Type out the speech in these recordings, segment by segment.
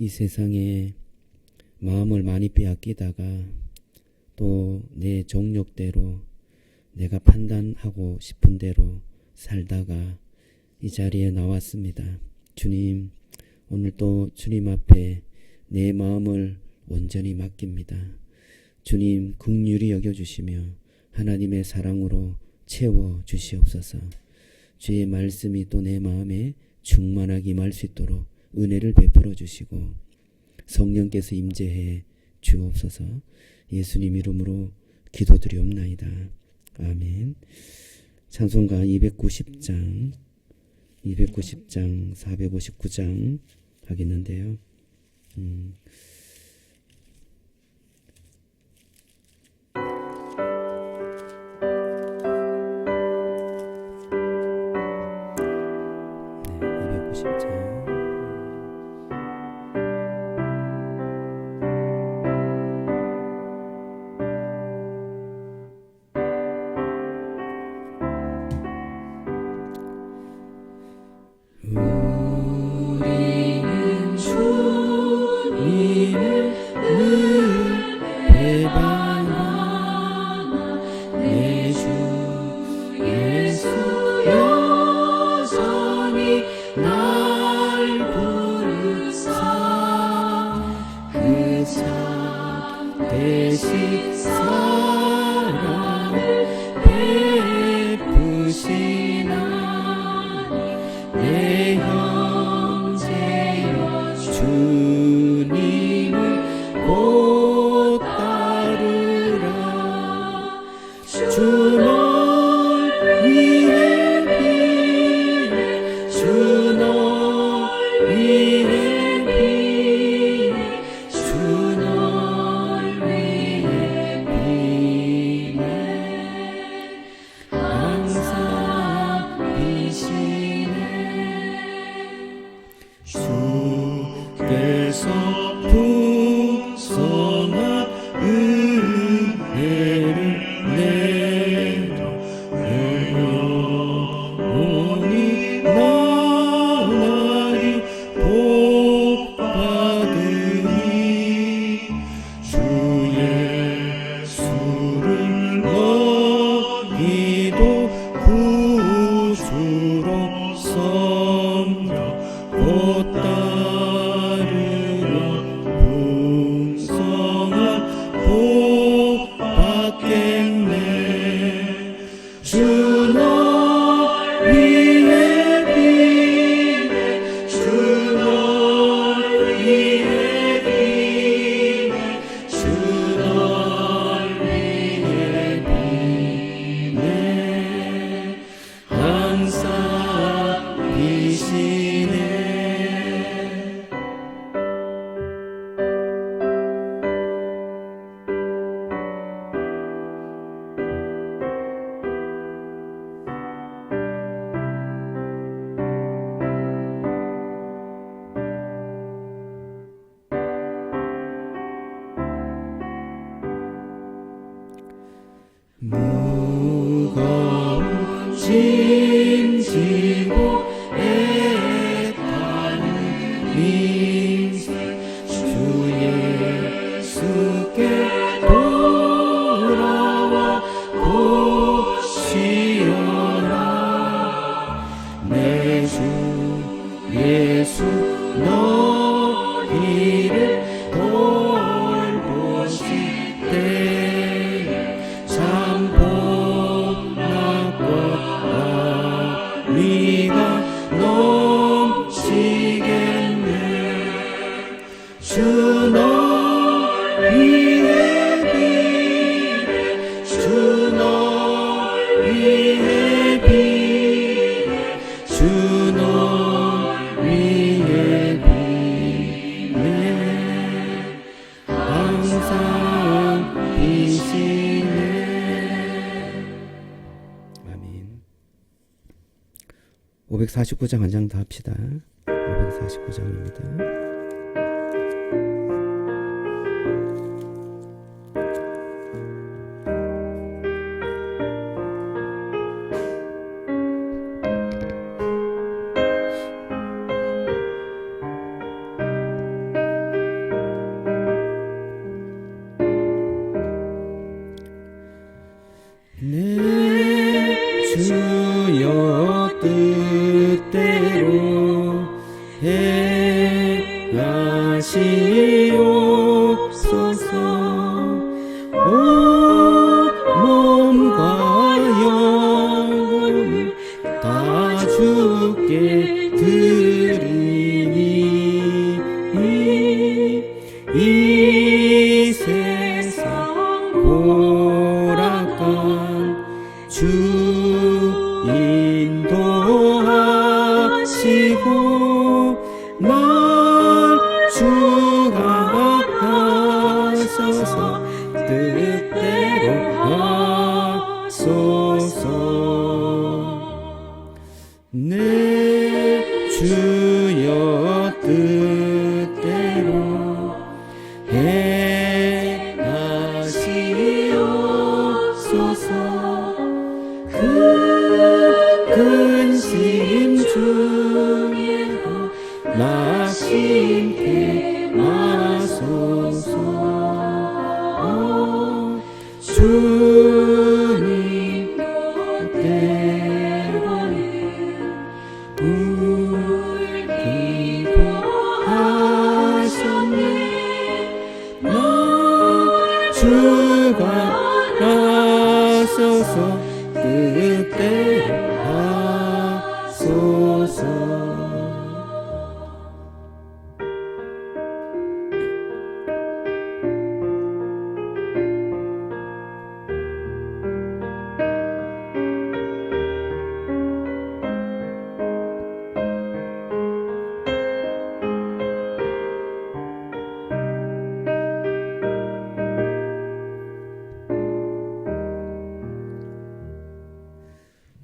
이 세상에 마음을 많이 빼앗기다가 또 내 정욕대로 내가 판단하고 싶은 대로 살다가 이 자리에 나왔습니다. 주님, 오늘 또 주님 앞에 내 마음을 온전히 맡깁니다. 주님, 긍휼히 여겨주시며 하나님의 사랑으로 채워주시옵소서. 주의 말씀이 또 내 마음에 충만하게 임할 수 있도록 은혜를 베풀어 주시고 성령께서 임재해 주옵소서. 예수님 이름으로 기도드리옵나이다. 아멘. 찬송가 290장 459장 하겠는데요. 네, 290장. 우리는 주님을 늘 배반하나 내 주 예수 여전히 날 부르사 그 참 대신 사랑을 베푸시나 내 형제여 주님을 곧 따르라. 주 널 위해 비네 주 널 위해 비네 주 널 위해 비네 항상 비시네 주께서 풍성한 은혜를 내려 영원히 나날이 복받으니 주 예수를 너희도 구주로 섬겨 곧 따르며 풍성한 복 받겠네. 주 널 위해 비네 주 널 위해 비네 주 널 위해 비네 항상 비시네. 무거운 짐 지고 애타는 인생 주 예수께 돌아와 보시오라. 내 주 예수 너희를 돌보실 때에 참 복났고 아리가 넘치겠네. 주 널 위해 비네 주 널 위해 비네 주 널 위해 비네 항상 비시네. 아멘. 549장 한 장 더 합시다. 549장입니다. 행하시옵소서. 오 몸과 영혼 다 주께 드리니 이 세상 고락간 주 인도하시고 날 주하소서. 뜻대로 하소서. 내 주여 뜻대로 행하시옵소서. 근심 중에도 낙심케 마소서. 주님 뜻대로 울기도 하셨네. 나 주가 하소서. 뜻대로 하소서.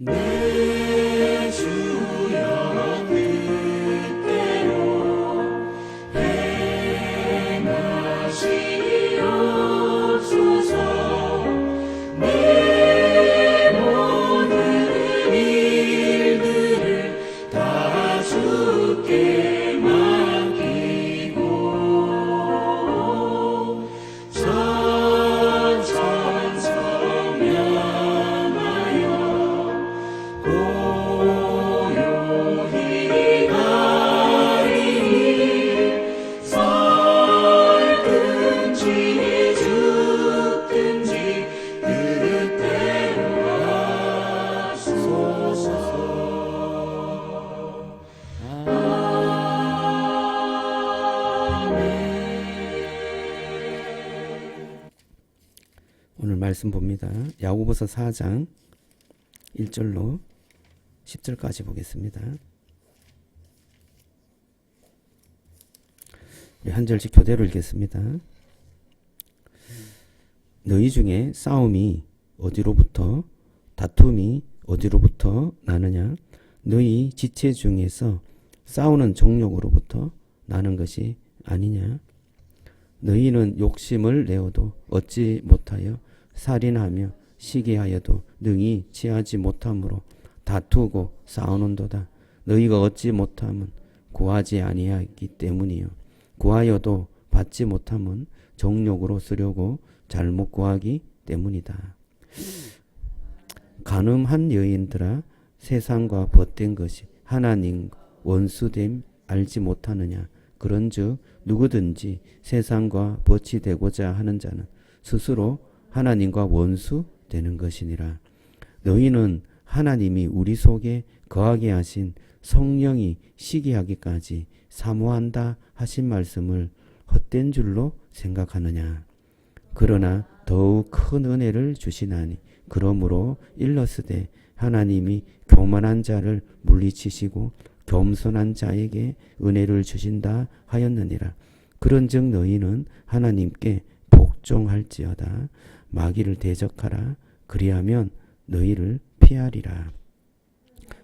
내 주여 뜻대로 행하시옵소서. 내 모든 일들을 다 주께 맡기고 고요히 가리니 살든지 죽든지 뜻대로 하소서. 아멘. 오늘 말씀 봅니다. 야고보서 4장 1절로 10절까지 보겠습니다. 한 절씩 교대로 읽겠습니다. 너희 중에 싸움이 어디로부터 다툼이 어디로부터 나느냐? 너희 지체 중에서 싸우는 정욕으로부터 나는 것이 아니냐? 너희는 욕심을 내어도 얻지 못하여 살인하며 시기하여도 능히 취하지 못함으로 다투고 싸우는도다. 너희가 얻지 못함은 구하지 아니하기 때문이요 구하여도 받지 못함은 정욕으로 쓰려고 잘못 구하기 때문이다. 간음한 여인들아, 세상과 벗된 것이 하나님 원수됨 알지 못하느냐? 그런즉 누구든지 세상과 벗이 되고자 하는 자는 스스로 하나님과 원수 되는 것이니라. 너희는 하나님이 우리 속에 거하게 하신 성령이 시기하기까지 사모한다 하신 말씀을 헛된 줄로 생각하느냐? 그러나 더욱 큰 은혜를 주시나니 그러므로 일러스되 하나님이 교만한 자를 물리치시고 겸손한 자에게 은혜를 주신다 하였느니라. 그런즉 너희는 하나님께 복종할지어다. 마귀를 대적하라. 그리하면 너희를 피하리라.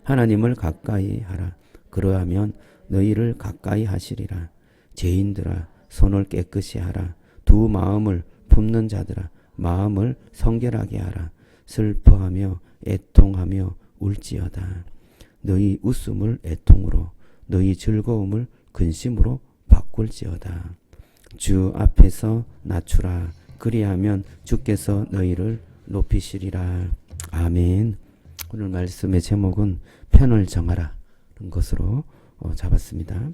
하나님을 가까이 하라. 그러하면 너희를 가까이 하시리라. 죄인들아, 손을 깨끗이 하라. 두 마음을 품는 자들아, 마음을 성결하게 하라. 슬퍼하며 애통하며 울지어다. 너희 웃음을 애통으로, 너희 즐거움을 근심으로 바꿀지어다. 주 앞에서 낮추라. 그리하면 주께서 너희를 높이시리라. 아멘. 오늘 말씀의 제목은 편을 정하라 는 것으로 잡았습니다.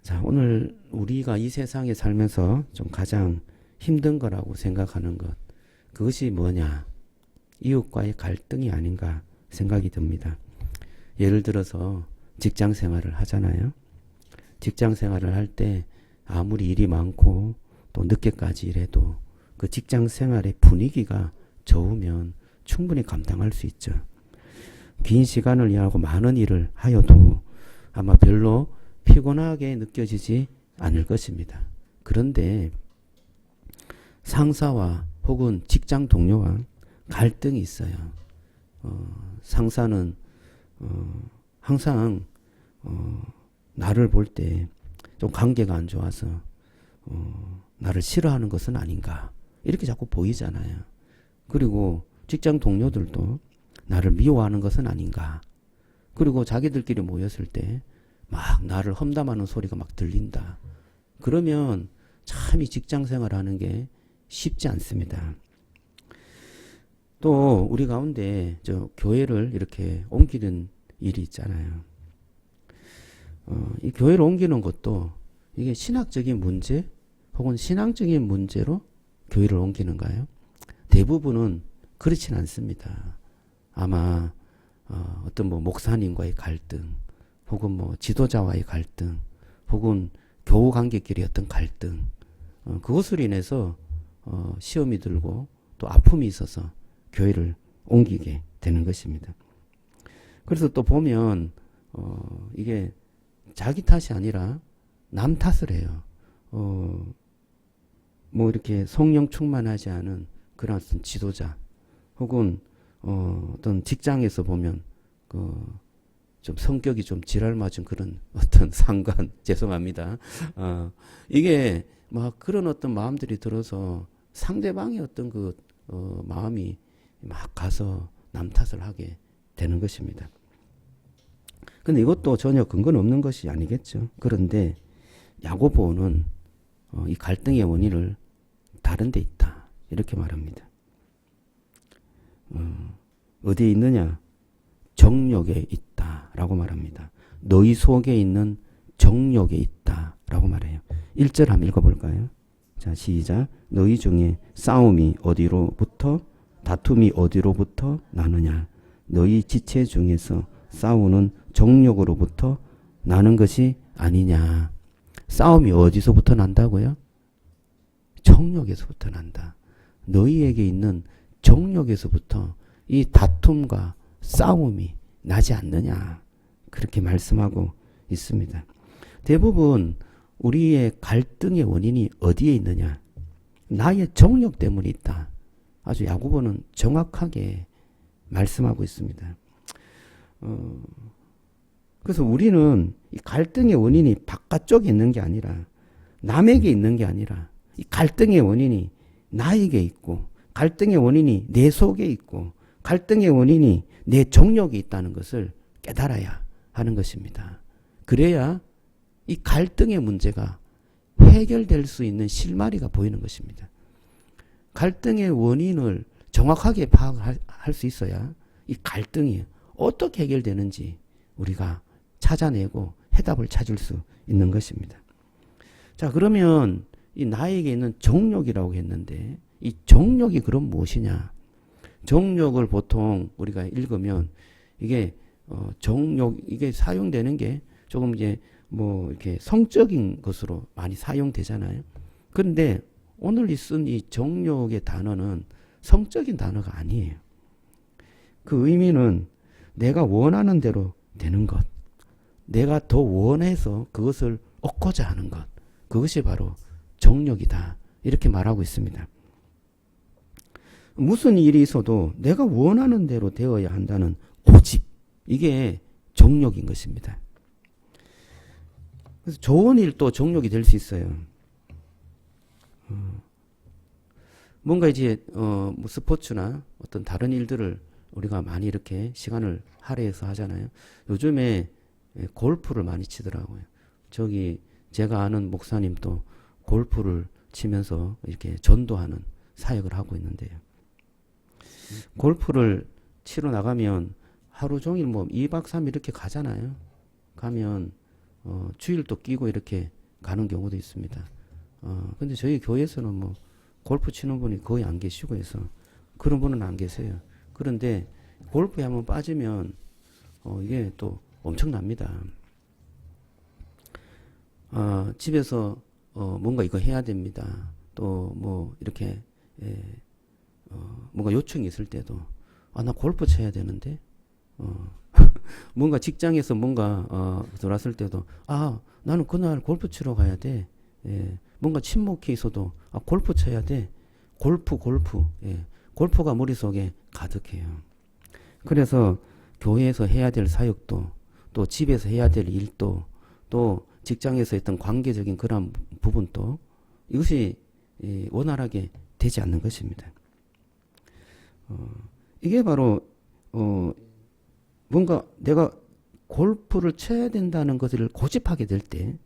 자, 오늘 우리가 이 세상에 살면서 좀 가장 힘든 거라고 생각하는 것, 그것이 뭐냐? 이웃과의 갈등이 아닌가 생각이 듭니다. 예를 들어서 직장 생활을 하잖아요. 직장 생활을 할 때 아무리 일이 많고 또 늦게까지 일해도 그 직장 생활의 분위기가 좋으면 충분히 감당할 수 있죠. 긴 시간을 일하고 많은 일을 하여도 아마 별로 피곤하게 느껴지지 않을 것입니다. 그런데 상사와 혹은 직장 동료와 갈등이 있어요. 상사는 항상 나를 볼 때 좀 관계가 안 좋아서 나를 싫어하는 것은 아닌가 이렇게 자꾸 보이잖아요. 그리고 직장 동료들도 나를 미워하는 것은 아닌가. 그리고 자기들끼리 모였을 때 막 나를 험담하는 소리가 막 들린다. 그러면 참 이 직장 생활하는 게 쉽지 않습니다. 또 우리 가운데 저 교회를 이렇게 옮기는 일이 있잖아요. 이 교회를 옮기는 것도 이게 신학적인 문제 혹은 신앙적인 문제로 교회를 옮기는가요? 대부분은 그렇진 않습니다. 아마 어떤 뭐 목사님과의 갈등 혹은 뭐 지도자와의 갈등 혹은 교우 관계끼리 어떤 갈등 그것으로 인해서 시험이 들고 또 아픔이 있어서 교회를 옮기게 되는 것입니다. 그래서 또 보면 이게 자기 탓이 아니라 남 탓을 해요. 뭐 이렇게 성령 충만하지 않은 그런 어떤 지도자 혹은 어떤 직장에서 보면 좀 성격이 좀 지랄 맞은 그런 어떤 상관 죄송합니다. 이게 막 그런 어떤 마음들이 들어서 상대방의 어떤 그 마음이 막 가서 남 탓을 하게 되는 것입니다. 근데 이것도 전혀 근거는 없는 것이 아니겠죠. 그런데 야고보는 이 갈등의 원인을 다른 데 있다 이렇게 말합니다. 어디에 있느냐? 정욕에 있다라고 말합니다. 너희 속에 있는 정욕에 있다라고 말해요. 1절 한번 읽어볼까요? 자, 시작. 너희 중에 싸움이 어디로부터 다툼이 어디로부터 나느냐? 너희 지체 중에서 싸우는 정욕으로부터 나는 것이 아니냐? 싸움이 어디서부터 난다고요? 정욕에서부터 난다. 너희에게 있는 정욕에서부터 이 다툼과 싸움이 나지 않느냐? 그렇게 말씀하고 있습니다. 대부분 우리의 갈등의 원인이 어디에 있느냐? 나의 정욕 때문에 있다. 아주 야고보는 정확하게 말씀하고 있습니다. 그래서 우리는 이 갈등의 원인이 바깥쪽에 있는 게 아니라 남에게 있는 게 아니라 이 갈등의 원인이 나에게 있고 갈등의 원인이 내 속에 있고 갈등의 원인이 내 정욕에 있다는 것을 깨달아야 하는 것입니다. 그래야 이 갈등의 문제가 해결될 수 있는 실마리가 보이는 것입니다. 갈등의 원인을 정확하게 파악할 수 있어야 이 갈등이 어떻게 해결되는지 우리가 찾아내고 해답을 찾을 수 있는 것입니다. 자, 그러면 이 나에게 있는 정욕이라고 했는데 이 정욕이 그럼 무엇이냐? 정욕을 보통 우리가 읽으면 이게 정욕 이게 사용되는 게 조금 이제 뭐 이렇게 성적인 것으로 많이 사용되잖아요. 그런데 오늘 쓴 이 정욕의 단어는 성적인 단어가 아니에요. 그 의미는 내가 원하는 대로 되는 것, 내가 더 원해서 그것을 얻고자 하는 것, 그것이 바로 정욕이다. 이렇게 말하고 있습니다. 무슨 일이 있어도 내가 원하는 대로 되어야 한다는 고집, 이게 정욕인 것입니다. 그래서 좋은 일도 정욕이 될 수 있어요. 뭔가 이제 뭐 스포츠나 어떤 다른 일들을 우리가 많이 이렇게 시간을 할애해서 하잖아요. 요즘에 골프를 많이 치더라고요. 저기 제가 아는 목사님도 골프를 치면서 이렇게 전도하는 사역을 하고 있는데요. 골프를 치러 나가면 하루 종일 뭐 2박 3일 이렇게 가잖아요. 가면 주일도 끼고 이렇게 가는 경우도 있습니다. 근데 저희 교회에서는 뭐 골프 치는 분이 거의 안 계시고 해서 그런 분은 안 계세요. 그런데 골프에 한번 빠지면 이게 또 엄청납니다. 집에서 뭔가 이거 해야 됩니다. 또 뭐 이렇게 뭔가 요청이 있을 때도 나 골프 쳐야 되는데 뭔가 직장에서 뭔가 들어왔을 때도 나는 그날 골프 치러 가야 돼. 뭔가 친목이 있어도 골프 쳐야 돼. 골프. 골프가 머릿속에 가득해요. 그래서 교회에서 해야 될 사역도 또 집에서 해야 될 일도 또 직장에서 했던 관계적인 그런 부분도 이것이 원활하게 되지 않는 것입니다. 이게 바로 뭔가 내가 골프를 쳐야 된다는 것을 고집하게 될 때,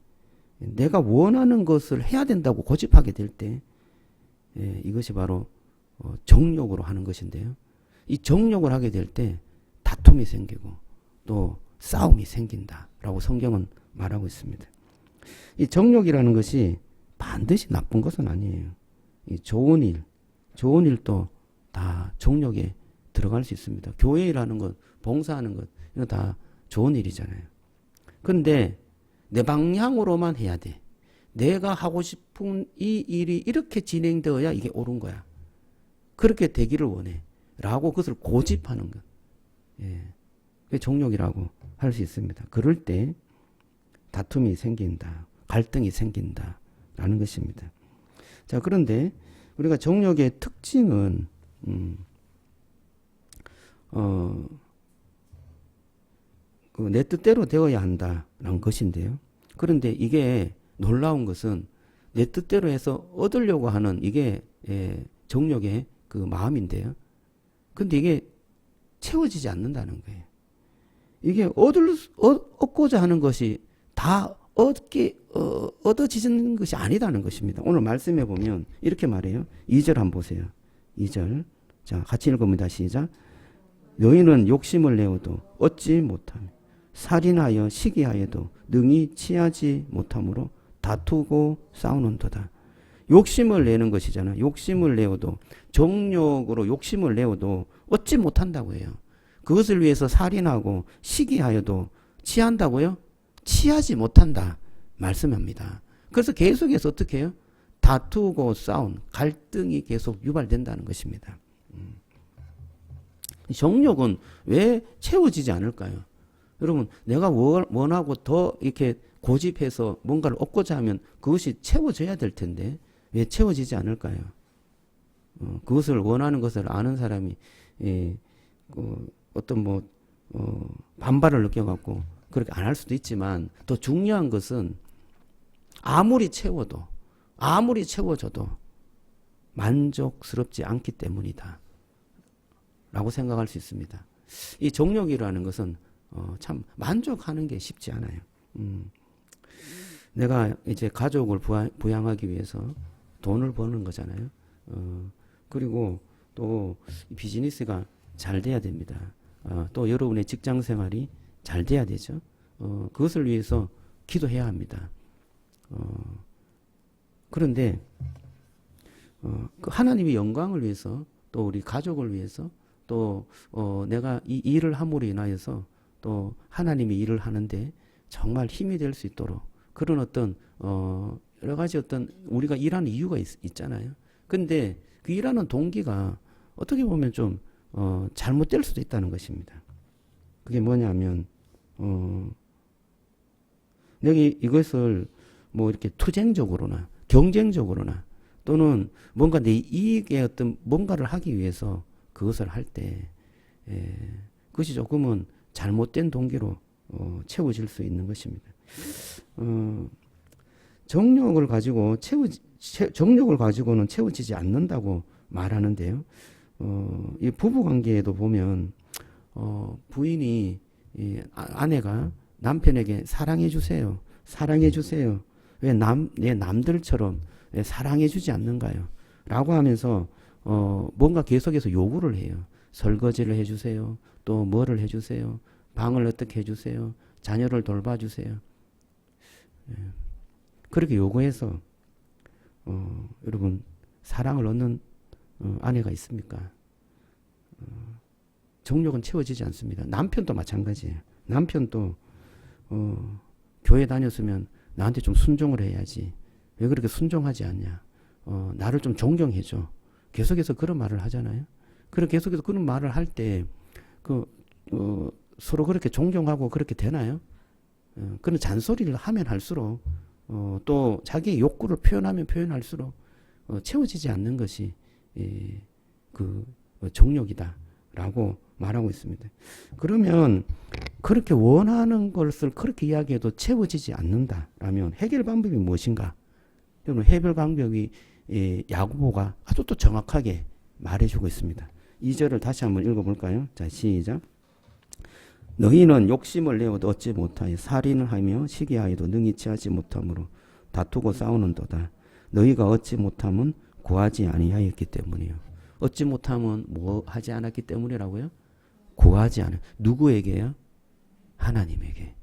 내가 원하는 것을 해야 된다고 고집하게 될 때, 이것이 바로 정욕으로 하는 것인데요. 이 정욕을 하게 될 때 다툼이 생기고 또 싸움이 생긴다라고 성경은 말하고 있습니다. 이 정욕이라는 것이 반드시 나쁜 것은 아니에요. 이 좋은 일도 다 정욕에 들어갈 수 있습니다. 교회 일하는 것, 봉사하는 것, 이거 다 좋은 일이잖아요. 그런데 내 방향으로만 해야 돼. 내가 하고 싶은 이 일이 이렇게 진행되어야 이게 옳은 거야. 그렇게 되기를 원해. 라고 그것을 고집하는 것. 그게 정욕이라고 할 수 있습니다. 그럴 때 다툼이 생긴다. 갈등이 생긴다. 라는 것입니다. 자, 그런데 우리가 정욕의 특징은 내 뜻대로 되어야 한다는 것인데요. 그런데 이게 놀라운 것은 내 뜻대로 해서 얻으려고 하는 이게 정욕의 그 마음인데요. 근데 이게 채워지지 않는다는 거예요. 이게 얻고자 하는 것이 다 얻어지는 것이 아니다는 것입니다. 오늘 말씀해 보면 이렇게 말해요. 2절 한번 보세요. 2절. 자, 같이 읽어봅니다. 시작. 너희는 욕심을 내어도 얻지 못하며 살인하여 시기하여도 능히 취하지 못함으로 다투고 싸우는도다. 욕심을 내는 것이잖아. 욕심을 내어도 정욕으로 욕심을 내어도 얻지 못한다고 해요. 그것을 위해서 살인하고 시기하여도 취한다고요? 취하지 못한다 말씀합니다. 그래서 계속해서 어떻게 해요? 다투고 싸운 갈등이 계속 유발된다는 것입니다. 정욕은 왜 채워지지 않을까요? 여러분, 내가 원하고 더 이렇게 고집해서 뭔가를 얻고자 하면 그것이 채워져야 될 텐데 왜 채워지지 않을까요? 그것을 원하는 것을 아는 사람이 어떤 반발을 느껴갖고 그렇게 안 할 수도 있지만 더 중요한 것은 아무리 채워져도 만족스럽지 않기 때문이다. 라고 생각할 수 있습니다. 이 정욕이라는 것은 참 만족하는 게 쉽지 않아요. 내가 이제 가족을 부양하기 위해서 돈을 버는 거잖아요. 그리고 또 비즈니스가 잘 돼야 됩니다. 또 여러분의 직장 생활이 잘 돼야 되죠. 그것을 위해서 기도해야 합니다. 그런데 그 하나님의 영광을 위해서 또 우리 가족을 위해서 또 내가 이 일을 함으로 인하여서 또 하나님이 일을 하는데 정말 힘이 될 수 있도록 그런 어떤 여러 가지 어떤 우리가 일하는 이유가 있잖아요. 근데 그 일하는 동기가 어떻게 보면 좀 잘못될 수도 있다는 것입니다. 그게 뭐냐면 내가 이것을 뭐 이렇게 투쟁적으로나 경쟁적으로나 또는 뭔가 내 이익의 어떤 뭔가를 하기 위해서 그것을 할 때 그것이 조금은 잘못된 동기로 채워질 수 있는 것입니다. 정욕을 가지고는 채워지지 않는다고 말하는데요. 이 부부 관계에도 보면 부인이 아내가 남편에게 사랑해 주세요. 왜 내 남들처럼 왜 사랑해 주지 않는가요? 라고 하면서 뭔가 계속해서 요구를 해요. 설거지를 해주세요. 또 뭐를 해주세요. 방을 어떻게 해주세요. 자녀를 돌봐주세요. 그렇게 요구해서 여러분 사랑을 얻는 아내가 있습니까? 정욕은 채워지지 않습니다. 남편도 마찬가지예요. 남편도 교회 다녔으면 나한테 좀 순종을 해야지. 왜 그렇게 순종하지 않냐? 나를 좀 존경해줘. 계속해서 그런 말을 하잖아요. 그렇게 계속해서 그런 말을 할 때 서로 그렇게 존경하고 그렇게 되나요? 그런 잔소리를 하면 할수록 또 자기의 욕구를 표현하면 표현할수록 채워지지 않는 것이 그 정욕이다라고 말하고 있습니다. 그러면 그렇게 원하는 것을 그렇게 이야기해도 채워지지 않는다라면 해결 방법이 무엇인가? 여러분 해결 방법이 야고보가 아주 또 정확하게 말해주고 있습니다. 2절을 다시 한번 읽어볼까요? 자, 시작. 너희는 욕심을 내어도 얻지 못하여 살인을 하며 시기하여도 능히 취하지 못함으로 다투고 싸우는도다. 너희가 얻지 못함은 구하지 아니하였기 때문이요. 얻지 못함은 뭐 하지 않았기 때문이라고요? 구하지 않아. 누구에게요? 하나님에게.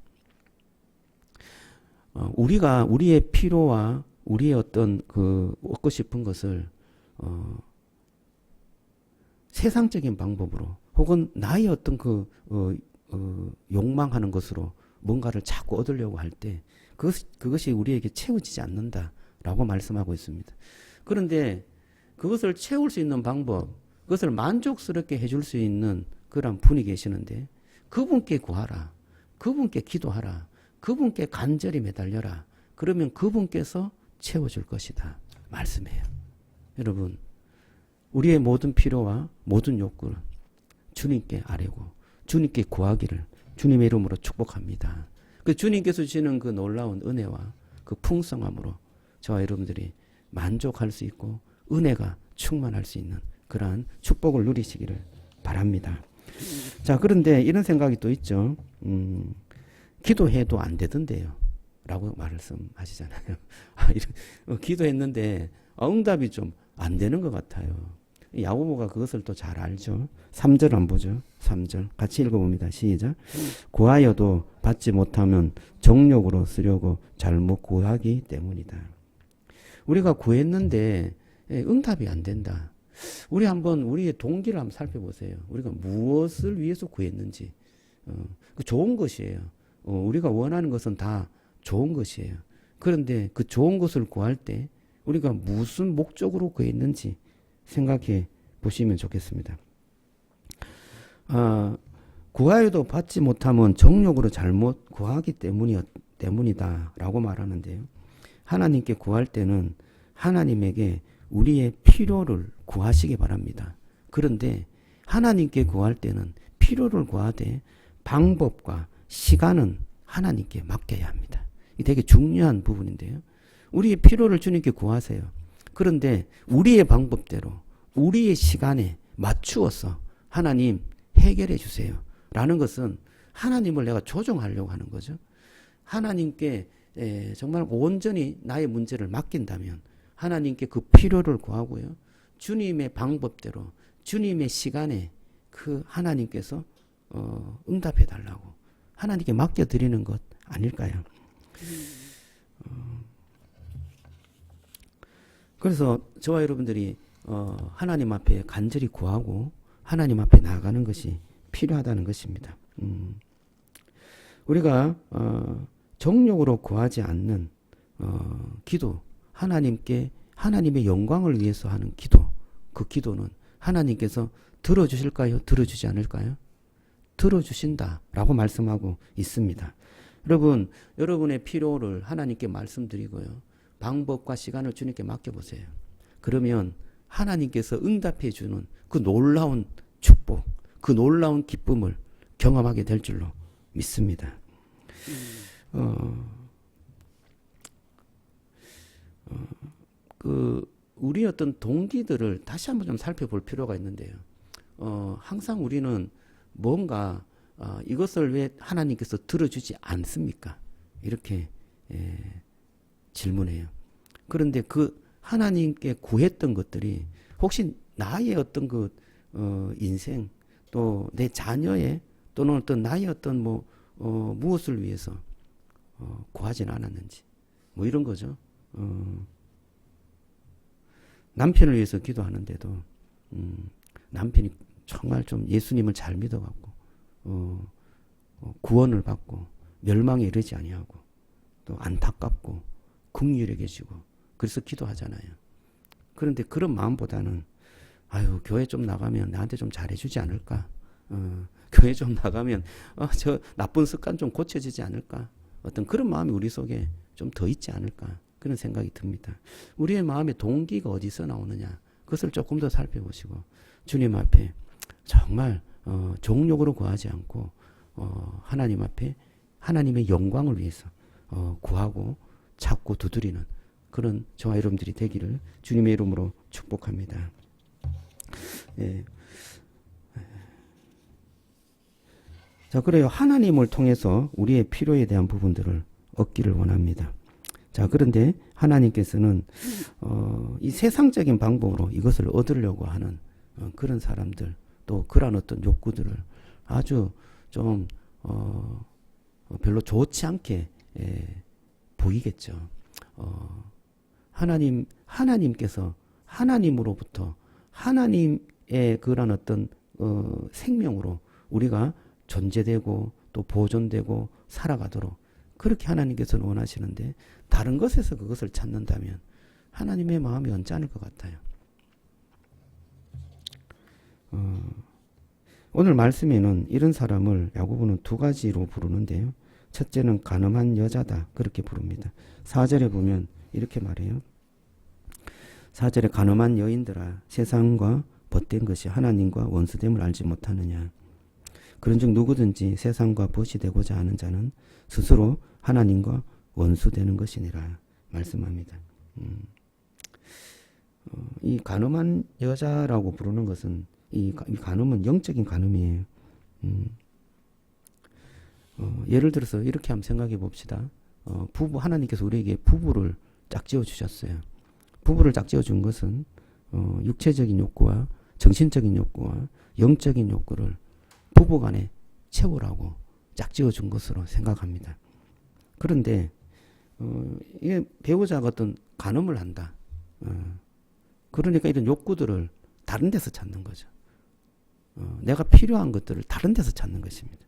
우리가 우리의 필요와 우리의 어떤 얻고 싶은 것을 세상적인 방법으로 혹은 나의 어떤 욕망하는 것으로 뭔가를 자꾸 얻으려고 할 때 그것이 우리에게 채워지지 않는다라고 말씀하고 있습니다. 그런데 그것을 채울 수 있는 방법, 그것을 만족스럽게 해줄 수 있는 그런 분이 계시는데 그분께 구하라. 그분께 기도하라. 그분께 간절히 매달려라. 그러면 그분께서 채워줄 것이다. 말씀해요. 여러분, 우리의 모든 필요와 모든 욕구를 주님께 아뢰고 주님께 구하기를 주님의 이름으로 축복합니다. 그 주님께서 주시는 그 놀라운 은혜와 그 풍성함으로 저와 여러분들이 만족할 수 있고 은혜가 충만할 수 있는 그러한 축복을 누리시기를 바랍니다. 자, 그런데 이런 생각이 또 있죠. 기도해도 안 되던데요. 라고 말씀하시잖아요. 기도했는데 응답이 좀 안 되는 것 같아요. 야고보가 그것을 또 잘 알죠. 3절 안 보죠. 3절 같이 읽어봅니다. 시작. 구하여도 받지 못하면 정욕으로 쓰려고 잘못 구하기 때문이다. 우리가 구했는데 응답이 안 된다. 우리 한번 우리의 동기를 한번 살펴보세요. 우리가 무엇을 위해서 구했는지. 좋은 것이에요. 우리가 원하는 것은 다 좋은 것이에요. 그런데 그 좋은 것을 구할 때 우리가 무슨 목적으로 구했는지 생각해 보시면 좋겠습니다. 구하여도 받지 못하면 정욕으로 잘못 구하기 때문이다 라고 말하는데요. 하나님께 구할 때는 하나님에게 우리의 필요를 구하시기 바랍니다. 그런데 하나님께 구할 때는 필요를 구하되 방법과 시간은 하나님께 맡겨야 합니다. 이게 되게 중요한 부분인데요. 우리의 필요를 주님께 구하세요. 그런데 우리의 방법대로 우리의 시간에 맞추어서 하나님 해결해 주세요. 라는 것은 하나님을 내가 조종하려고 하는 거죠. 하나님께 정말 온전히 나의 문제를 맡긴다면 하나님께 그 필요를 구하고요. 주님의 방법대로 주님의 시간에 그 하나님께서 응답해 달라고 하나님께 맡겨드리는 것 아닐까요? 그래서 저와 여러분들이 하나님 앞에 간절히 구하고 하나님 앞에 나아가는 것이 필요하다는 것입니다. 우리가 정욕으로 구하지 않는 기도, 하나님의 영광을 위해서 하는 기도, 그 기도는 하나님께서 들어주실까요? 들어주지 않을까요? 들어주신다라고 말씀하고 있습니다. 여러분, 여러분의 필요를 하나님께 말씀드리고요. 방법과 시간을 주님께 맡겨보세요. 그러면 하나님께서 응답해 주는 그 놀라운 축복, 그 놀라운 기쁨을 경험하게 될 줄로 믿습니다. 우리 어떤 동기들을 다시 한번 좀 살펴볼 필요가 있는데요. 항상 우리는 뭔가 이것을 왜 하나님께서 들어주지 않습니까? 이렇게 질문해요. 그런데 그 하나님께 구했던 것들이 혹시 나의 어떤 인생 또 내 자녀의 또는 어떤 나의 어떤 무엇을 위해서 구하지는 않았는지 뭐 이런 거죠. 남편을 위해서 기도하는데도 남편이 정말 좀 예수님을 잘 믿어갖고 구원을 받고 멸망에 이르지 아니하고 또 안타깝고 긍휼해지고 그래서 기도하잖아요. 그런데 그런 마음보다는 아유 교회 좀 나가면 나한테 좀 잘해주지 않을까? 교회 좀 나가면 저 나쁜 습관 좀 고쳐지지 않을까? 어떤 그런 마음이 우리 속에 좀 더 있지 않을까? 그런 생각이 듭니다. 우리의 마음의 동기가 어디서 나오느냐? 그것을 조금 더 살펴보시고 주님 앞에 정말 종욕으로 구하지 않고 하나님 앞에 하나님의 영광을 위해서 구하고 찾고 두드리는 그런 저와 여러분들이 되기를 주님의 이름으로 축복합니다. 예. 자, 그래요. 하나님을 통해서 우리의 필요에 대한 부분들을 얻기를 원합니다. 자, 그런데 하나님께서는 이 세상적인 방법으로 이것을 얻으려고 하는 그런 사람들, 또 그런 어떤 욕구들을 아주 좀 별로 좋지 않게 보이겠죠. 하나님께서 하나님으로부터 하나님의 그런 어떤 생명으로 우리가 존재되고 또 보존되고 살아가도록 그렇게 하나님께서는 원하시는데 다른 것에서 그것을 찾는다면 하나님의 마음이 언짢을 것 같아요. 오늘 말씀에는 이런 사람을 야고보는 두 가지로 부르는데요. 첫째는 간음한 여자다 그렇게 부릅니다. 4절에 보면 이렇게 말해요. 4절에 간음한 여인들아 세상과 벗된 것이 하나님과 원수됨을 알지 못하느냐. 그런즉 누구든지 세상과 벗이 되고자 하는 자는 스스로 하나님과 원수되는 것이니라 말씀합니다. 이 간음한 여자라고 부르는 것은 이 간음은 영적인 간음이에요. 예를 들어서 이렇게 한번 생각해 봅시다. 하나님께서 우리에게 부부를 짝지어 주셨어요. 부부를 짝지어 준 것은 육체적인 욕구와 정신적인 욕구와 영적인 욕구를 부부간에 채우라고 짝지어 준 것으로 생각합니다. 그런데 이게 배우자가 어떤 간음을 한다. 그러니까 이런 욕구들을 다른 데서 찾는 거죠. 내가 필요한 것들을 다른 데서 찾는 것입니다.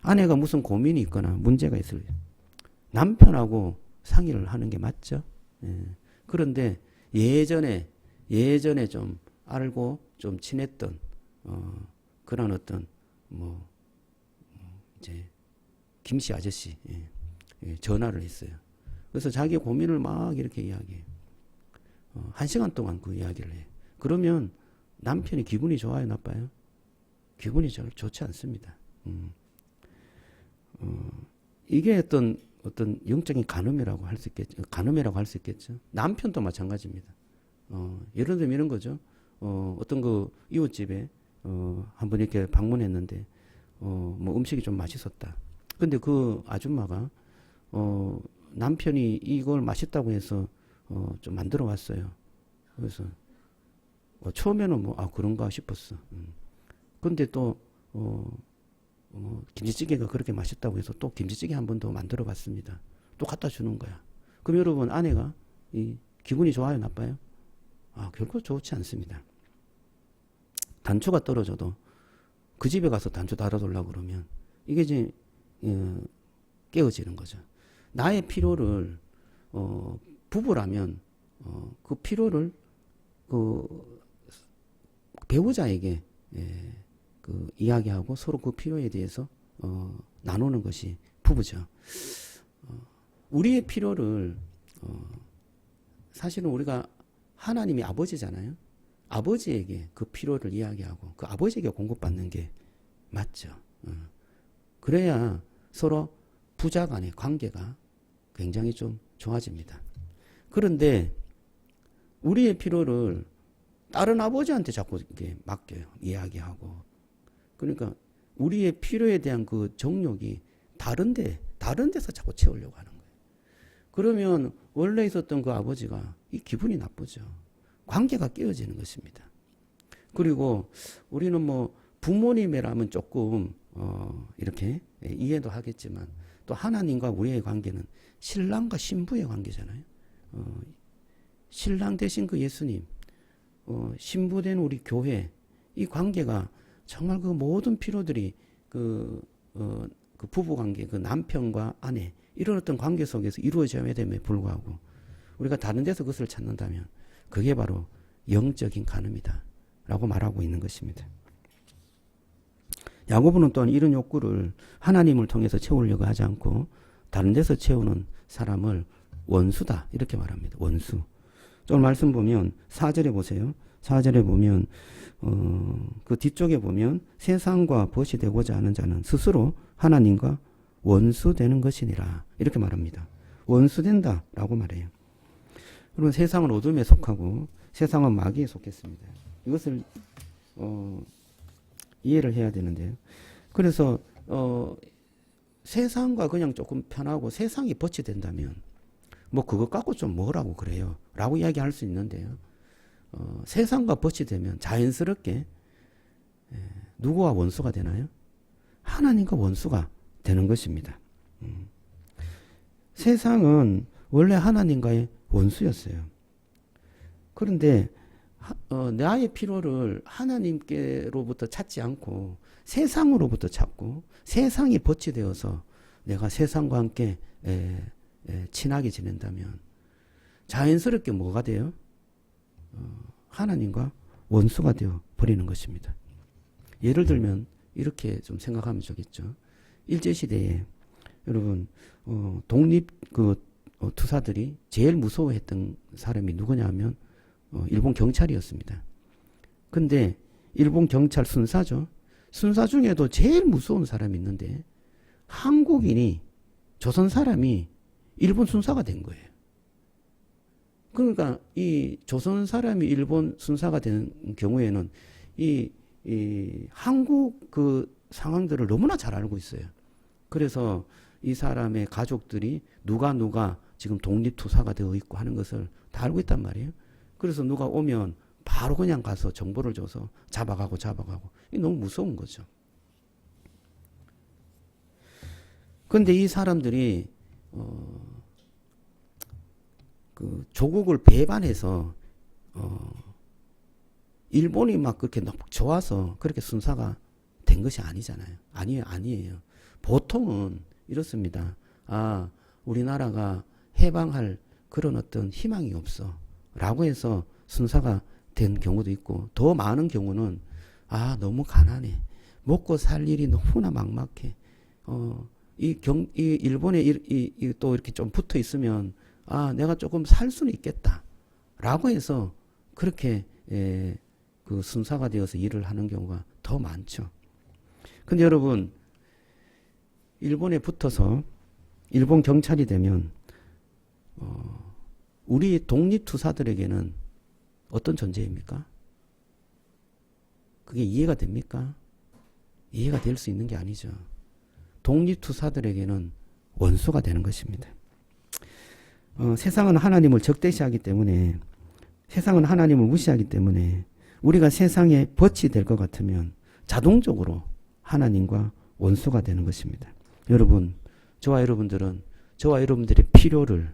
아내가 무슨 고민이 있거나 문제가 있을 때 남편하고 상의를 하는 게 맞죠. 그런데 예전에 좀 알고 좀 친했던 그런 어떤 이제 김씨 아저씨 전화를 했어요. 그래서 자기 고민을 막 이렇게 이야기해요. 1시간 동안 그 이야기를 해요. 그러면 남편이 기분이 좋아요, 나빠요? 기분이 좋지 않습니다. 이게 어떤 영적인 간음이라고 할 수 있겠죠. 간음이라고 할 수 있겠죠. 남편도 마찬가지입니다. 예를 들면 이런 거죠. 어떤 그 이웃집에 한번 이렇게 방문했는데 뭐 음식이 좀 맛있었다. 근데 그 아줌마가 남편이 이걸 맛있다고 해서 좀 만들어 왔어요. 그래서 처음에는 그런가 싶었어. 근데 또 김치찌개가 그렇게 맛있다고 해서 또 김치찌개 한 번 더 만들어 봤습니다. 또 갖다 주는 거야. 그럼 여러분 아내가 기분이 좋아요, 나빠요? 결코 좋지 않습니다. 단추가 떨어져도 그 집에 가서 단추 달아달라고 그러면 이게 이제 깨어지는 거죠. 나의 필요를 부부라면 그 필요를 그 배우자에게 그 이야기하고 서로 그 필요에 대해서 나누는 것이 부부죠. 우리의 필요를 사실은 우리가 하나님이 아버지잖아요. 아버지에게 그 필요를 이야기하고 그 아버지에게 공급받는 게 맞죠. 그래야 서로 부자 간의 관계가 굉장히 좀 좋아집니다. 그런데 우리의 필요를 다른 아버지한테 자꾸 이렇게 맡겨요. 이야기하고. 그러니까 우리의 필요에 대한 그 정욕이 다른 데서 자꾸 채우려고 하는 거예요. 그러면 원래 있었던 그 아버지가 이 기분이 나쁘죠. 관계가 깨어지는 것입니다. 그리고 우리는 부모님이라면 조금 이렇게 이해도 하겠지만 또 하나님과 우리의 관계는 신랑과 신부의 관계잖아요. 신랑 되신 그 예수님, 신부 된 우리 교회, 이 관계가 정말 그 모든 필요들이 그 부부 관계, 그 남편과 아내, 이런 어떤 관계 속에서 이루어져야 됨에 불구하고 우리가 다른 데서 그것을 찾는다면 그게 바로 영적인 간음이다 라고 말하고 있는 것입니다. 야고보는 또한 이런 욕구를 하나님을 통해서 채우려고 하지 않고 다른 데서 채우는 사람을 원수다 이렇게 말합니다. 원수. 좀 말씀 보면 4절에 보세요. 4절에 보면 그 뒤쪽에 보면 세상과 벗이 되고자 하는 자는 스스로 하나님과 원수되는 것이니라 이렇게 말합니다. 원수된다라고 말해요. 여러분 세상은 어둠에 속하고 세상은 마귀에 속했습니다. 이것을 이해를 해야 되는데요. 그래서 세상과 그냥 조금 편하고 세상이 벗이 된다면 뭐 그것 갖고 좀 뭐라고 그래요 라고 이야기할 수 있는데요. 세상과 벗이 되면 자연스럽게 누구와 원수가 되나요? 하나님과 원수가 되는 것입니다. 세상은 원래 하나님과의 원수였어요. 그런데 나의 필요를 하나님께로부터 찾지 않고 세상으로부터 찾고 세상이 벗이 되어서 내가 세상과 함께 친하게 지낸다면 자연스럽게 뭐가 돼요? 하나님과 원수가 되어 버리는 것입니다. 예를 들면 이렇게 좀 생각하면 좋겠죠. 일제시대에 여러분 독립 투사들이 제일 무서워했던 사람이 누구냐 하면 일본 경찰이었습니다. 근데 일본 경찰 순사죠. 순사 중에도 제일 무서운 사람이 있는데 한국인이 조선 사람이 일본 순사가 된 거예요. 그러니까 이 조선 사람이 일본 순사가 된 경우에는 이 한국 그 상황들을 너무나 잘 알고 있어요. 그래서 이 사람의 가족들이 누가 지금 독립투사가 되어 있고 하는 것을 다 알고 있단 말이에요. 그래서 누가 오면 바로 그냥 가서 정보를 줘서 잡아가고 이게 너무 무서운 거죠. 그런데 이 사람들이 그 조국을 배반해서 일본이 막 그렇게 너무 좋아서 그렇게 순사가 된 것이 아니잖아요. 아니에요. 보통은 이렇습니다. 우리나라가 해방할 그런 어떤 희망이 없어 라고 해서 순사가 된 경우도 있고, 더 많은 경우는 너무 가난해, 먹고 살 일이 너무나 막막해, 이 일본에 또 이렇게 좀 붙어 있으면 내가 조금 살 수는 있겠다 라고 해서 그렇게 그 순사가 되어서 일을 하는 경우가 더 많죠. 근데 여러분, 일본에 붙어서 일본 경찰이 되면 우리 독립투사들에게는 어떤 존재입니까? 그게 이해가 됩니까? 이해가 될 수 있는 게 아니죠. 독립투사들에게는 원수가 되는 것입니다. 세상은 하나님을 적대시하기 때문에, 세상은 하나님을 무시하기 때문에 우리가 세상에 벗이 될 것 같으면 자동적으로 하나님과 원수가 되는 것입니다. 여러분, 저와 여러분들의 필요를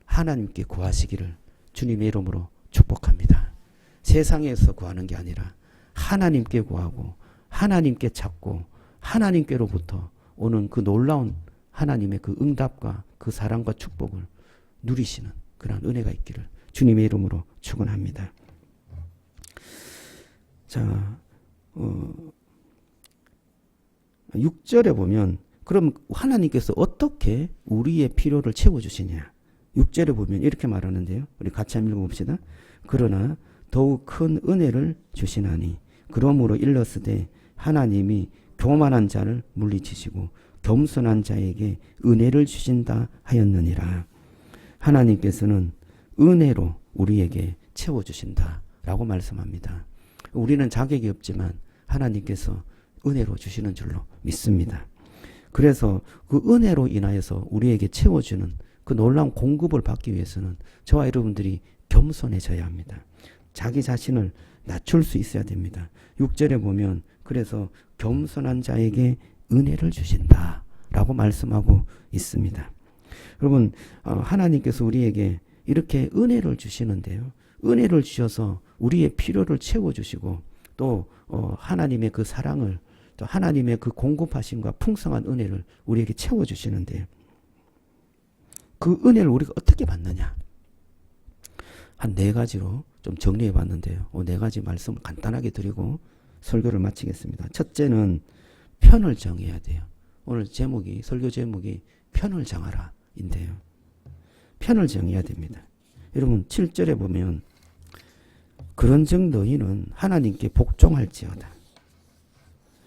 하나님께 구하시기를 주님의 이름으로 축복합니다. 세상에서 구하는 게 아니라 하나님께 구하고 하나님께 찾고 하나님께로부터 오는 그 놀라운 하나님의 그 응답과 그 사랑과 축복을 누리시는 그러한 은혜가 있기를 주님의 이름으로 축원합니다. 자, 6절에 보면 그럼 하나님께서 어떻게 우리의 필요를 채워주시냐. 6절에 보면 이렇게 말하는데요. 우리 같이 한번 읽어봅시다. 그러나 더욱 큰 은혜를 주시나니 그러므로 일렀으되 하나님이 교만한 자를 물리치시고 겸손한 자에게 은혜를 주신다 하였느니라. 하나님께서는 은혜로 우리에게 채워주신다 라고 말씀합니다. 우리는 자격이 없지만 하나님께서 은혜로 주시는 줄로 믿습니다. 그래서 그 은혜로 인하여서 우리에게 채워주는 그 놀라운 공급을 받기 위해서는 저와 여러분들이 겸손해져야 합니다. 자기 자신을 낮출 수 있어야 됩니다. 6절에 보면 그래서 겸손한 자에게 은혜를 주신다 라고 말씀하고 있습니다. 여러분, 하나님께서 우리에게 이렇게 은혜를 주시는데요. 은혜를 주셔서 우리의 필요를 채워주시고 또 하나님의 그 사랑을 또 하나님의 그 공급하심과 풍성한 은혜를 우리에게 채워주시는데 그 은혜를 우리가 어떻게 받느냐? 한 4가지로 좀 정리해 봤는데요. 4가지 말씀을 간단하게 드리고 설교를 마치겠습니다. 첫째는 편을 정해야 돼요. 오늘 설교 제목이 편을 정하라 인데요. 편을 정해야 됩니다. 여러분 7절에 보면 그런즉 너희는 하나님께 복종할지어다.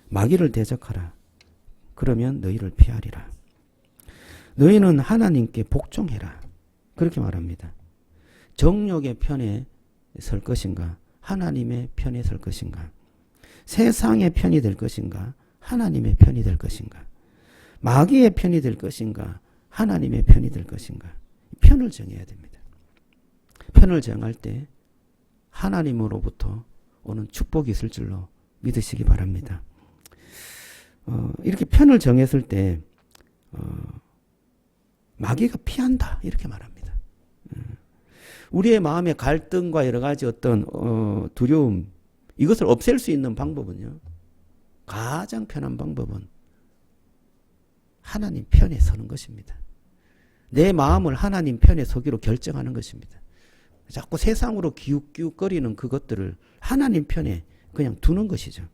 마귀를 대적하라. 그러면 너희를 피하리라. 너희는 하나님께 복종해라. 그렇게 말합니다. 정욕의 편에 설 것인가? 하나님의 편에 설 것인가? 세상의 편이 될 것인가? 하나님의 편이 될 것인가? 마귀의 편이 될 것인가? 하나님의 편이 될 것인가? 편을 정해야 됩니다. 편을 정할 때 하나님으로부터 오는 축복이 있을 줄로 믿으시기 바랍니다. 이렇게 편을 정했을 때 마귀가 피한다 이렇게 말합니다. 우리의 마음의 갈등과 여러 가지 어떤 두려움 이것을 없앨 수 있는 방법은요. 가장 편한 방법은 하나님 편에 서는 것입니다. 내 마음을 하나님 편에 서기로 결정하는 것입니다. 자꾸 세상으로 기웃기웃거리는 그것들을 하나님 편에 그냥 두는 것이죠.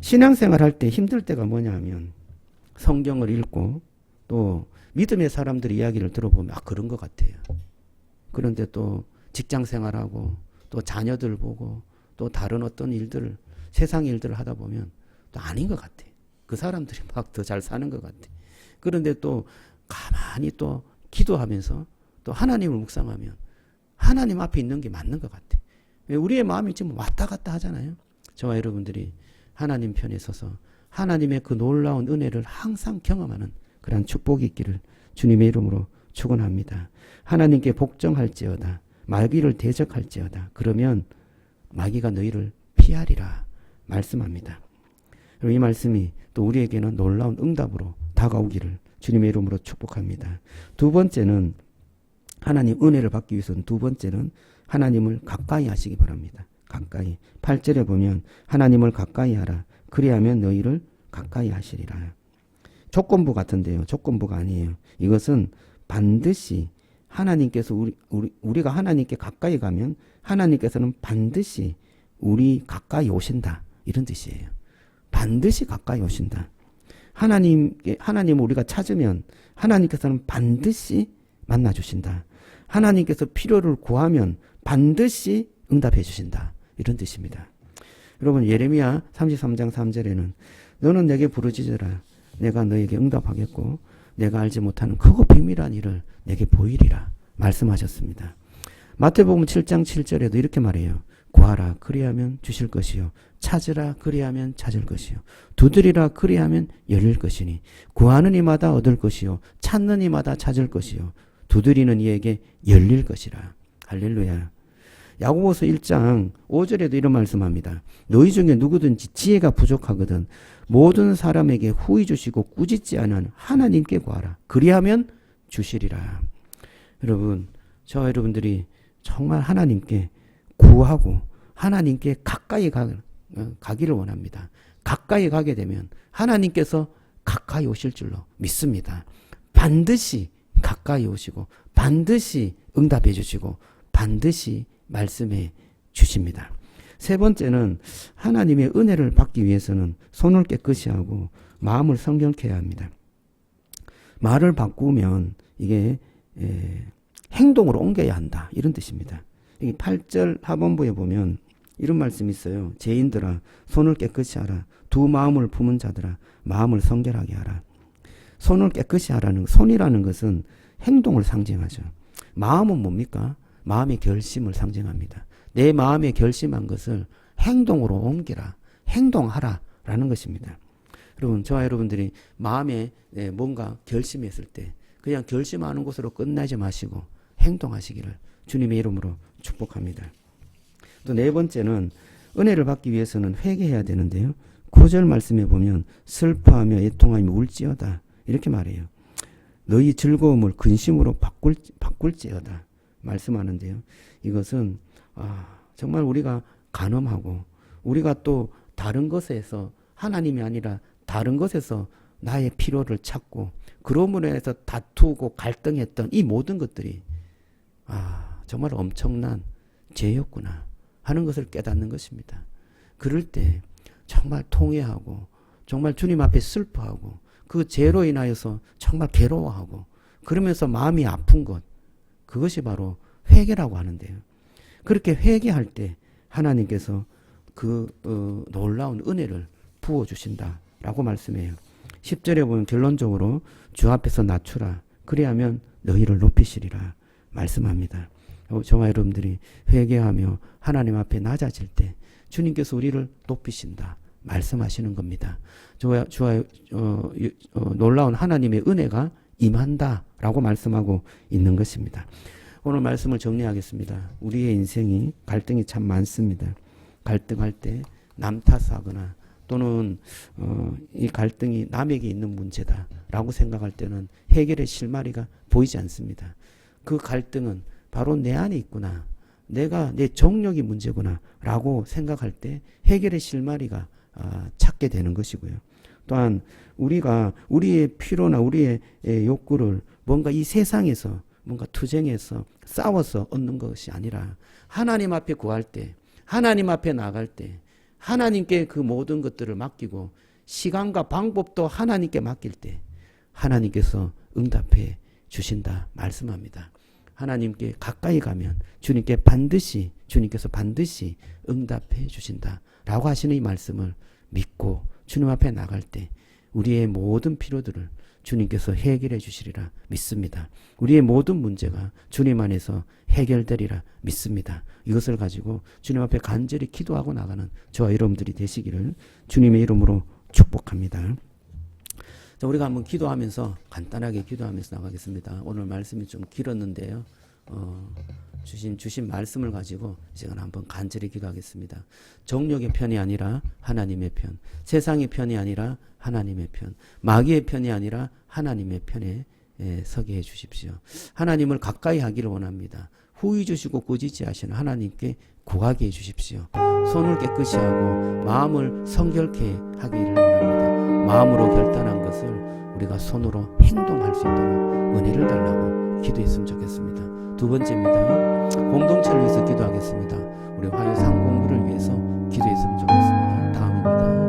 신앙생활 할 때 힘들 때가 뭐냐 하면 성경을 읽고 또 믿음의 사람들의 이야기를 들어보면 그런 것 같아요. 그런데 또 직장생활하고 또 자녀들 보고 또 다른 어떤 일들을 세상 일들을 하다 보면 또 아닌 것 같아. 그 사람들이 막 더 잘 사는 것 같아. 그런데 또 가만히 또 기도하면서 또 하나님을 묵상하면 하나님 앞에 있는 게 맞는 것 같아. 우리의 마음이 지금 왔다 갔다 하잖아요. 저와 여러분들이 하나님 편에 서서 하나님의 그 놀라운 은혜를 항상 경험하는 그런 축복이 있기를 주님의 이름으로 축원합니다. 하나님께 복종할지어다. 마귀를 대적할지어다. 그러면 마귀가 너희를 피하리라 말씀합니다. 그리고 이 말씀이 또 우리에게는 놀라운 응답으로 다가오기를 주님의 이름으로 축복합니다. 두 번째는 하나님 은혜를 받기 위해서는 두 번째는 하나님을 가까이 하시기 바랍니다. 가까이. 8절에 보면 하나님을 가까이 하라. 그리하면 너희를 가까이 하시리라. 조건부 같은데요. 조건부가 아니에요. 이것은 반드시 하나님께서 우리가 하나님께 가까이 가면 하나님께서는 반드시 우리 가까이 오신다. 이런 뜻이에요. 반드시 가까이 오신다. 하나님을 우리가 찾으면 하나님께서는 반드시 만나 주신다. 하나님께서 필요를 구하면 반드시 응답해 주신다. 이런 뜻입니다. 여러분 예레미야 33장 3절에는 너는 내게 부르짖으라. 내가 너에게 응답하겠고 내가 알지 못하는 크고 비밀한 일을 내게 보이리라 말씀하셨습니다. 마태복음 7장 7절에도 이렇게 말해요. 구하라 그리하면 주실 것이요 찾으라 그리하면 찾을 것이요 두드리라 그리하면 열릴 것이니 구하는 이마다 얻을 것이요 찾는 이마다 찾을 것이요 두드리는 이에게 열릴 것이라. 할렐루야. 야고보서 1장 5절에도 이런 말씀합니다. 너희 중에 누구든지 지혜가 부족하거든 모든 사람에게 후히 주시고 꾸짖지 않은 하나님께 구하라. 그리하면 주시리라. 여러분, 저와 여러분들이 정말 하나님께 구하고 하나님께 가까이 가기를 원합니다. 가까이 가게 되면 하나님께서 가까이 오실 줄로 믿습니다. 반드시 가까이 오시고 반드시 응답해 주시고 반드시 말씀해 주십니다. 세 번째는 하나님의 은혜를 받기 위해서는 손을 깨끗이 하고 마음을 성경케 해야 합니다. 말을 바꾸면 이게 행동으로 옮겨야 한다. 이런 뜻입니다. 8절 하반부에 보면 이런 말씀이 있어요. 죄인들아 손을 깨끗이 하라. 두 마음을 품은 자들아 마음을 성결하게 하라. 손을 깨끗이 하라는 손이라는 것은 행동을 상징하죠. 마음은 뭡니까? 마음의 결심을 상징합니다. 내 마음에 결심한 것을 행동으로 옮기라. 행동하라 라는 것입니다. 여러분 저와 여러분들이 마음에 뭔가 결심했을 때 그냥 결심하는 것으로 끝나지 마시고 행동하시기를 주님의 이름으로 축복합니다. 또 네 번째는 은혜를 받기 위해서는 회개해야 되는데요. 9절 말씀에 보면 슬퍼하며 애통하며 울지어다 이렇게 말해요. 너희 즐거움을 근심으로 바꿀지어다 말씀하는데요. 이것은 정말 우리가 간음하고 우리가 또 다른 것에서 하나님이 아니라 다른 것에서 나의 필요를 찾고 그러므로 해서 다투고 갈등했던 이 모든 것들이 정말 엄청난 죄였구나 하는 것을 깨닫는 것입니다. 그럴 때 정말 통회하고 정말 주님 앞에 슬퍼하고 그 죄로 인하여서 정말 괴로워하고 그러면서 마음이 아픈 것 그것이 바로 회개라고 하는데요. 그렇게 회개할 때 하나님께서 그 놀라운 은혜를 부어주신다라고 말씀해요. 10절에 보면 결론적으로 주 앞에서 낮추라 그리하면 너희를 높이시리라 말씀합니다. 저와 여러분들이 회개하며 하나님 앞에 낮아질 때 주님께서 우리를 높이신다 말씀하시는 겁니다. 주와 놀라운 하나님의 은혜가 임한다라고 말씀하고 있는 것입니다. 오늘 말씀을 정리하겠습니다. 우리의 인생이 갈등이 참 많습니다. 갈등할 때 남 탓하거나 또는 이 갈등이 남에게 있는 문제다라고 생각할 때는 해결의 실마리가 보이지 않습니다. 그 갈등은 바로 내 안에 있구나. 내가 내 정력이 문제구나 라고 생각할 때 해결의 실마리가 찾게 되는 것이고요. 또한 우리가 우리의 필요나 우리의 욕구를 뭔가 이 세상에서 뭔가 투쟁해서 싸워서 얻는 것이 아니라 하나님 앞에 구할 때 하나님 앞에 나갈 때 하나님께 그 모든 것들을 맡기고 시간과 방법도 하나님께 맡길 때 하나님께서 응답해 주신다 말씀합니다. 하나님께 가까이 가면 주님께서 반드시 응답해 주신다 라고 하시는 이 말씀을 믿고 주님 앞에 나갈 때 우리의 모든 필요들을 주님께서 해결해 주시리라 믿습니다. 우리의 모든 문제가 주님 안에서 해결되리라 믿습니다. 이것을 가지고 주님 앞에 간절히 기도하고 나가는 저와 여러분들이 되시기를 주님의 이름으로 축복합니다. 자, 우리가 한번 기도하면서 간단하게 기도하면서 나가겠습니다. 오늘 말씀이 좀 길었는데요. 주신 말씀을 가지고 제가 한번 간절히 기도하겠습니다. 정욕의 편이 아니라 하나님의 편, 세상의 편이 아니라 하나님의 편, 마귀의 편이 아니라 하나님의 편에 서게 해 주십시오. 하나님을 가까이 하기를 원합니다. 후히 주시고 꾸짖지 하시는 하나님께 구하게 해 주십시오. 손을 깨끗이 하고 마음을 성결케 하기를 원합니다. 마음으로 결단한 것을 우리가 손으로 행동할 수 있도록 은혜를 달라고 기도했으면 좋겠습니다. 두 번째입니다. 공동체를 위해서 기도하겠습니다. 우리 화요 상공부를 위해서 기도했으면 좋겠습니다. 다음입니다.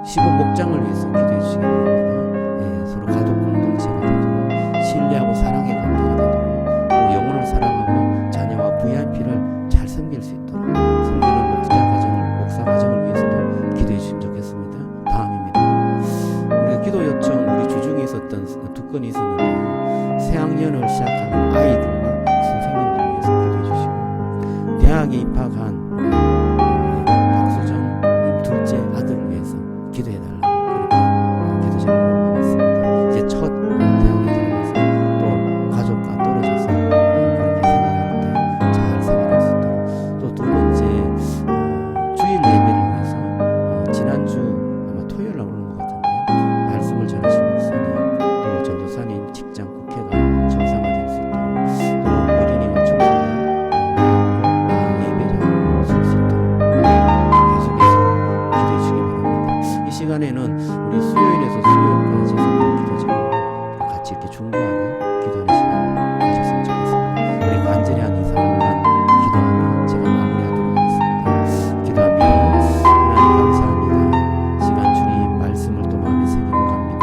시범 목장을 위해서 기도해 주시기 바랍니다. 서로 가족 공동체가 되도록 신뢰하고 사랑의 관계가 되도록 또 영혼을 사랑하고 자녀와 VIP를 잘 섬길 수 있도록 섬기는 목사 가정을 위해서도 기도해 주시면 좋겠습니다. 다음입니다. 우리가 기도 요청 우리 주중에 있었던 두 건이 있었는데 새학년을 시작하는 아이들과 선생님들 위해서 기도해 주시고 대학에 입학한 박수정님 둘째 아들을 위해서 기도해 달라고 그렇게 기도 제목을 받았습니다. 이제 첫 대학에 들어가서 또 가족과 떨어져서 그렇게 생활하는데 잘 생활할 수 있도록 또 두 번째 주일 예배를 위해서 지난주 아마 토요일 날 오는 것 같은데 말씀을 전하신 목사님 또 전도사님 직장 국회가 정상화될 수 있도록 또 어린이와 청소년 예배를 쓸 수 있도록 계속해서 기도해 주시기 바랍니다. 이 시간에는 우리 수요일에서 수요일까지 성경 기도 제목 같이 이렇게 중보하며 기도하는 시간 가졌으면 좋겠습니다. 우리 간절히 한 이 상황만 기도하며 제가 마무리하도록 하겠습니다. 기도하며 하나님 감사합니다. 시간 주님 말씀을 또 마음에 새기고 갑니다.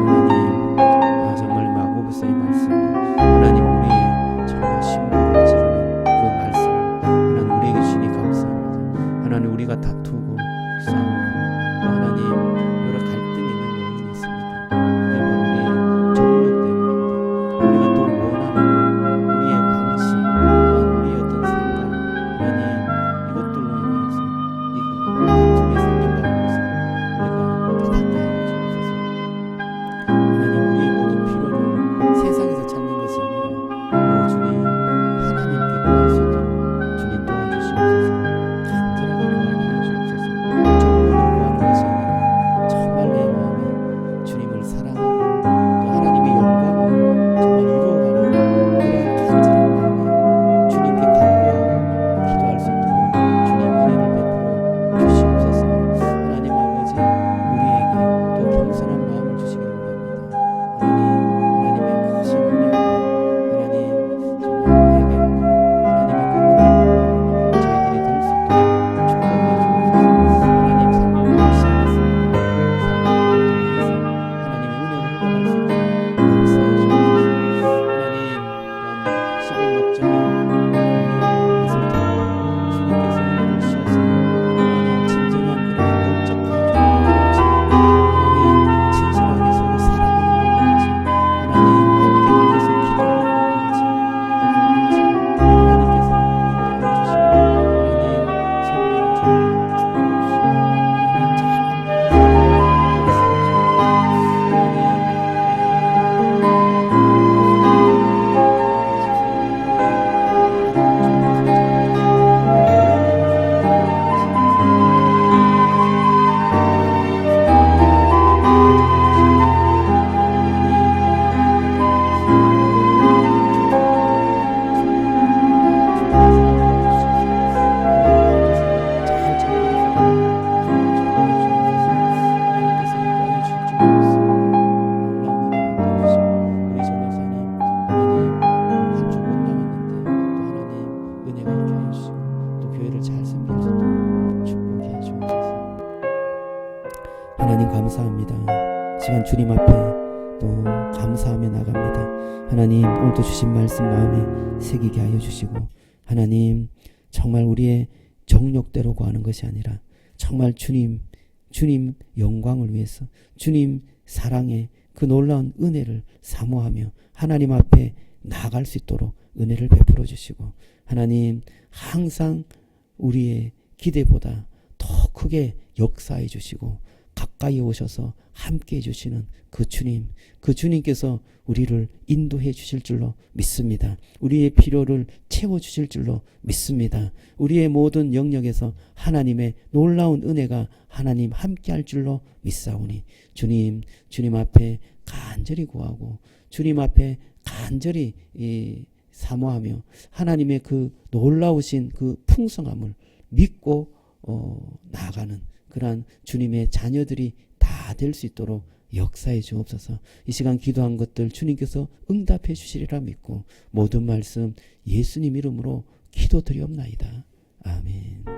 하나님 정말 마고보서의 말씀이 하나님 우리의 정말 심부를 찌르는 그 말씀을 하나님 우리에게 주시니 감사합니다. 하나님 우리가 다투고 싸우고 또 하나님 여러 갈등이 있는 요인이 있습니다. 그게 바로 우리의 정욕 때문에 주님 앞에 또 감사하며 나갑니다. 하나님, 오늘도 주신 말씀 마음에 새기게 하여 주시고, 하나님 정말 우리의 정욕대로 구하는 것이 아니라 정말 주님 영광을 위해서 주님 사랑의 그 놀라운 은혜를 사모하며 하나님 앞에 나아갈 수 있도록 은혜를 베풀어 주시고, 하나님 항상 우리의 기대보다 더 크게 역사해 주시고 가까이 오셔서 함께 해주시는 그 주님께서 우리를 인도해 주실 줄로 믿습니다. 우리의 필요를 채워주실 줄로 믿습니다. 우리의 모든 영역에서 하나님의 놀라운 은혜가 하나님 함께 할 줄로 믿사오니, 주님 앞에 간절히 구하고 주님 앞에 간절히 사모하며 하나님의 그 놀라우신 그 풍성함을 믿고 나아가는 그러한 주님의 자녀들이 다 될 수 있도록 역사해 주옵소서. 이 시간 기도한 것들 주님께서 응답해 주시리라 믿고 모든 말씀 예수님 이름으로 기도드리옵나이다. 아멘.